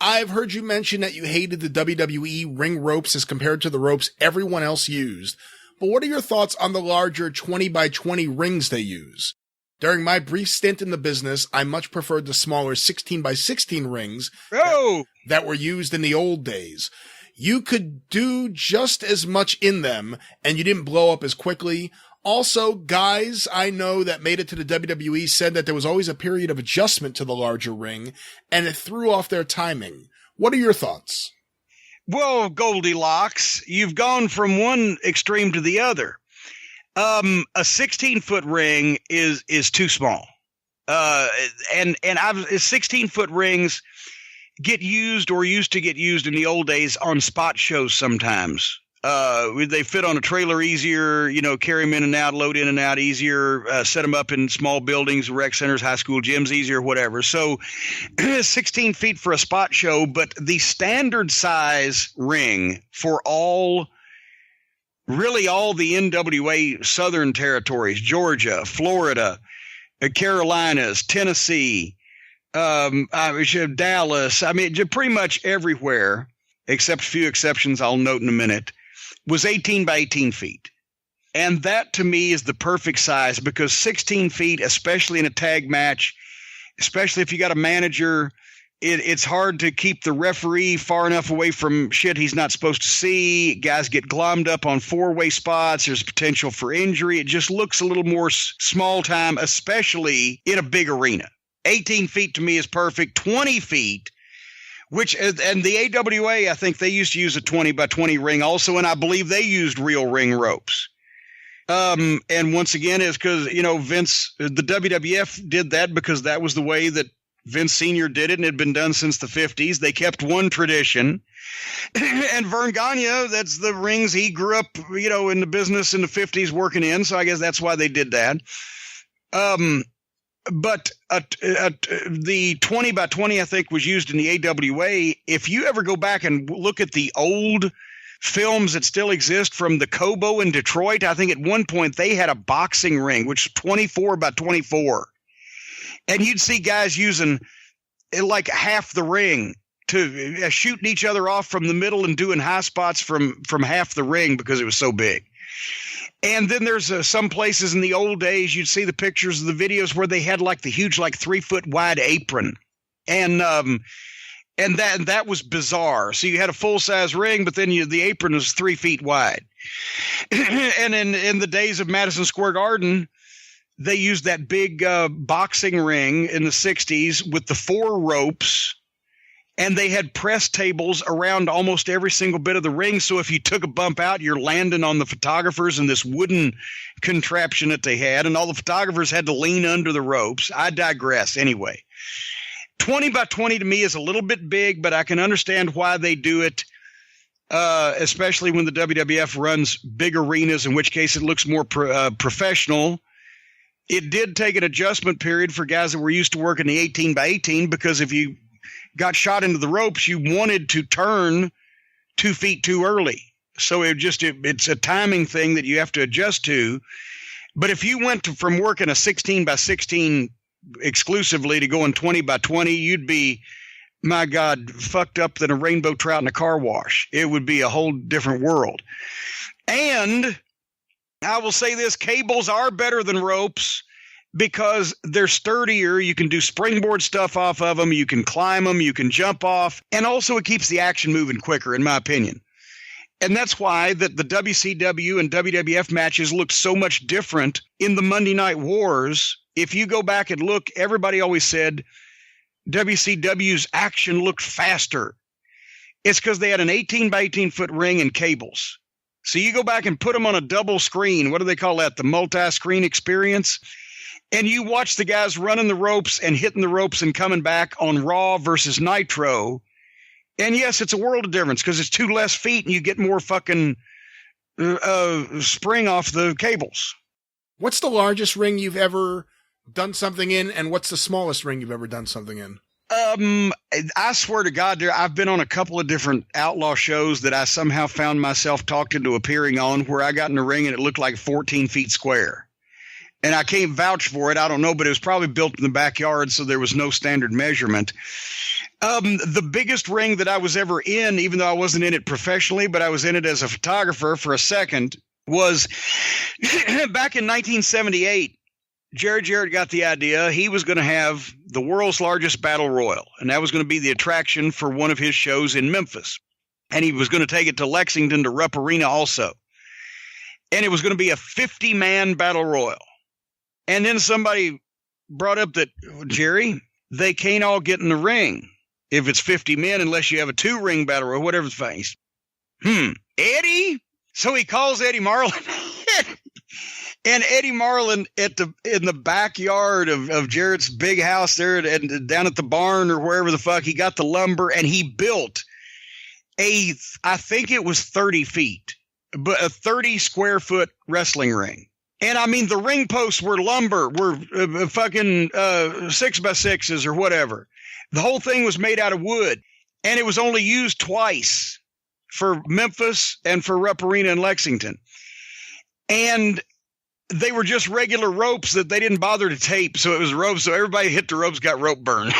I've heard you mention that you hated the WWE ring ropes as compared to the ropes everyone else used. But what are your thoughts on the larger 20 by 20 rings they use? During my brief stint in the business, I much preferred the smaller 16 by 16 rings that were used in the old days. You could do just as much in them, and you didn't blow up as quickly. Also, guys I know that made it to the WWE said that there was always a period of adjustment to the larger ring, and it threw off their timing. What are your thoughts? Well, Goldilocks, you've gone from one extreme to the other. A 16-foot ring is too small. And 16-foot rings get used or used to get used in the old days on spot shows sometimes. They fit on a trailer easier, carry them in and out, load in and out easier, set them up in small buildings, rec centers, high school gyms easier, whatever. So 16 feet for a spot show, but the standard size ring for really all the NWA Southern territories, Georgia, Florida, Carolinas, Tennessee, Dallas, pretty much everywhere, except a few exceptions I'll note in a minute, was 18 by 18 feet. And that to me is the perfect size because 16 feet, especially in a tag match, especially if you got a manager, it's hard to keep the referee far enough away from shit he's not supposed to see. Guys get glommed up on four-way spots. There's potential for injury. It just looks a little more small time, especially in a big arena. 18 feet to me is perfect. 20 feet, and the AWA, I think they used to use a 20 by 20 ring also, and I believe they used real ring ropes. And once again, it's because, Vince, the WWF did that because that was the way that Vince Sr. did it, and it had been done since the 50s. They kept one tradition. And Vern Gagne, that's the rings he grew up, in the business in the 50s working in, so I guess that's why they did that. But the 20 by 20, I think, was used in the AWA. If you ever go back and look at the old films that still exist from the Cobo in Detroit, I think at one point they had a boxing ring, which is 24 by 24. And you'd see guys using like half the ring to shooting each other off from the middle and doing high spots from half the ring because it was so big. And then there's some places in the old days you'd see the pictures of the videos where they had like the huge 3-foot wide apron, and that was bizarre. So you had a full size ring, but then the apron was 3 feet wide. And in the days of Madison Square Garden, they used that big boxing ring in the 60s with the 4 ropes, and they had press tables around almost every single bit of the ring. So if you took a bump out, you're landing on the photographers and this wooden contraption that they had, and all the photographers had to lean under the ropes. I digress anyway. 20 by 20 to me is a little bit big, but I can understand why they do it, especially when the WWF runs big arenas, in which case it looks more professional. It did take an adjustment period for guys that were used to working the 18 by 18, because if you got shot into the ropes, you wanted to turn 2 feet too early. So it's a timing thing that you have to adjust to. But if you went from working a 16 by 16 exclusively to going 20 by 20, you'd be, my God, fucked up than a rainbow trout in a car wash. It would be a whole different world. And I will say this, cables are better than ropes because they're sturdier. You can do springboard stuff off of them. You can climb them. You can jump off. And also it keeps the action moving quicker, in my opinion. And that's why that the WCW and WWF matches look so much different in the Monday Night Wars. If you go back and look, everybody always said WCW's action looked faster. It's because they had an 18 by 18 foot ring and cables. So you go back and put them on a double screen. What do they call that? The multi-screen experience. And you watch the guys running the ropes and hitting the ropes and coming back on Raw versus Nitro. And yes, it's a world of difference because it's 2 less feet and you get more fucking spring off the cables. What's the largest ring you've ever done something in, and what's the smallest ring you've ever done something in? I swear to God, I've been on a couple of different outlaw shows that I somehow found myself talked into appearing on, where I got in the ring and it looked like 14 feet square. and I can't vouch for it. I don't know, but it was probably built in the backyard, so there was no standard measurement. The biggest ring that I was ever in, even though I wasn't in it professionally, but I was in it as a photographer for a second, was back in 1978. Jared Jarrett got the idea he was going to have the world's largest battle royal, and that was going to be the attraction for one of his shows in Memphis. And he was going to take it to Lexington to Rupp Arena also. And it was going to be a 50-man battle royal. And then somebody brought up that, Jerry, they can't all get in the ring if it's 50 men unless you have a 2-ring battle royal, whatever the face. Eddie? So he calls Eddie Marlin. And Eddie Marlin in the backyard of Jarrett's big house there and down at the barn or wherever the fuck, he got the lumber and he built I think it was 30 feet, but a 30 square foot wrestling ring. And I mean, the ring posts were lumber, were fucking 6x6s or whatever. The whole thing was made out of wood, and it was only used twice for Memphis and for Rupp Arena in Lexington. And they were just regular ropes that they didn't bother to tape. So it was ropes. So everybody hit the ropes, got rope burn.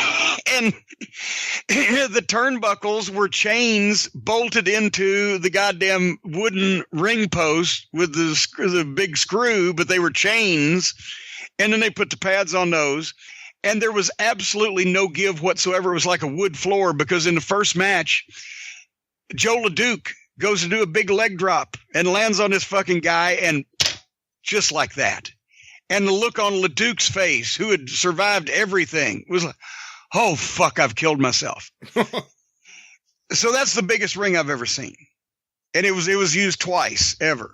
And the turnbuckles were chains bolted into the goddamn wooden ring post with the big screw, but they were chains. And then they put the pads on those. And there was absolutely no give whatsoever. It was like a wood floor, because in the first match, Joe LeDuc goes to do a big leg drop and lands on this fucking guy, and just like that. And the look on LeDuc's face, who had survived everything, was like, oh, fuck, I've killed myself. So that's the biggest ring I've ever seen. And it was used twice, ever.